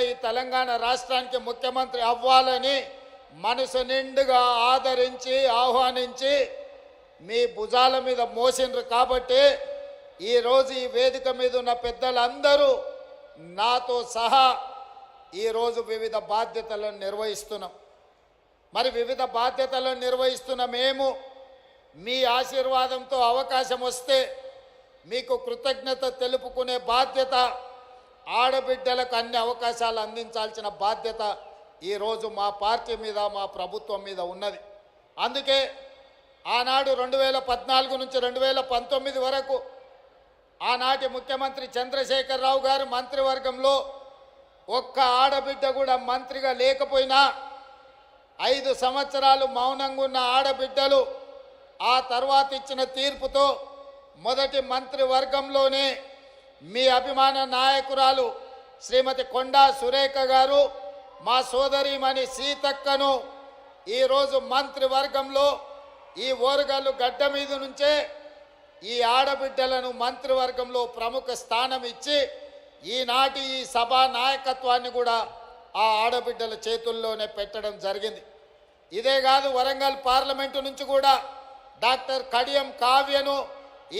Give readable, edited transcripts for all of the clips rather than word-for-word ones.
ఈ తెలంగాణ రాష్ట్రానికి ముఖ్యమంత్రి అవ్వాలని మనసు నిండుగా ఆదరించి ఆహ్వానించి మీ భుజాల మీద మోసిండ్రు కాబట్టి ఈరోజు ఈ వేదిక మీద ఉన్న పెద్దలందరూ నాతో సహా ఈరోజు వివిధ బాధ్యతలను నిర్వహిస్తున్నాం. మరి వివిధ బాధ్యతలను నిర్వహిస్తున్న మేము మీ ఆశీర్వాదంతో అవకాశం వస్తే మీకు కృతజ్ఞత తెలుపుకునే బాధ్యత, ఆడబిడ్డలకు అన్ని అవకాశాలు అందించాల్సిన బాధ్యత ఈరోజు మా పార్టీ మీద మా ప్రభుత్వం మీద ఉన్నది. అందుకే ఆనాడు 2014 నుంచి 2019 వరకు ఆనాటి ముఖ్యమంత్రి చంద్రశేఖరరావు గారు మంత్రివర్గంలో ఒక్క ఆడబిడ్డ కూడా మంత్రిగా లేకపోయినా 5 సంవత్సరాలు మౌనంగా ఉన్న ఆడబిడ్డలు ఆ తర్వాత ఇచ్చిన తీర్పుతో మొదటి మంత్రివర్గంలోనే మీ అభిమాన నాయకురాలు శ్రీమతి కొండా సురేఖ గారు, మా సోదరిమణి సీతక్కను ఈరోజు మంత్రివర్గంలో ఈ ఓరుగల్లు గడ్డ మీద నుంచే ఈ ఆడబిడ్డలను మంత్రివర్గంలో ప్రముఖ స్థానం ఇచ్చి ఈనాటి ఈ సభా నాయకత్వాన్ని కూడా ఆ ఆడబిడ్డల చేతుల్లోనే పెట్టడం జరిగింది. ఇదే కాదు, వరంగల్ పార్లమెంటు నుంచి కూడా డాక్టర్ కడియం కావ్యను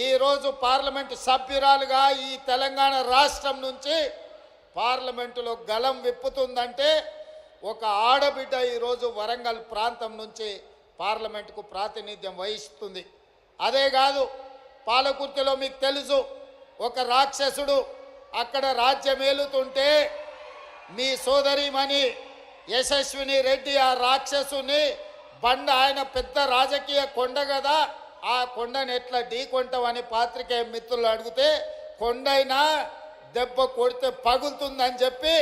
ఈరోజు పార్లమెంటు సభ్యురాలుగా ఈ తెలంగాణ రాష్ట్రం నుంచి పార్లమెంటులో గలం విప్పుతుందంటే ఒక ఆడబిడ్డ ఈరోజు వరంగల్ ప్రాంతం నుంచి పార్లమెంటుకు ప్రాతినిధ్యం వహిస్తుంది. అదే కాదు, పాలకుర్తిలో మీకు తెలుసు, ఒక రాక్షసుడు అక్కడ రాజ్యమేలుతుంటే మీ సోదరిమణి యశస్విని రెడ్డి ఆ రాక్షసుని బండ, ఆయన పెద్ద రాజకీయ కొండ కదా, ఆ కొండను ఎట్లా ఢీకొంటామని పాత్రికేయ మిత్రులు అడిగితే కొండైనా దెబ్బ కొడితే పగులుతుందని చెప్పి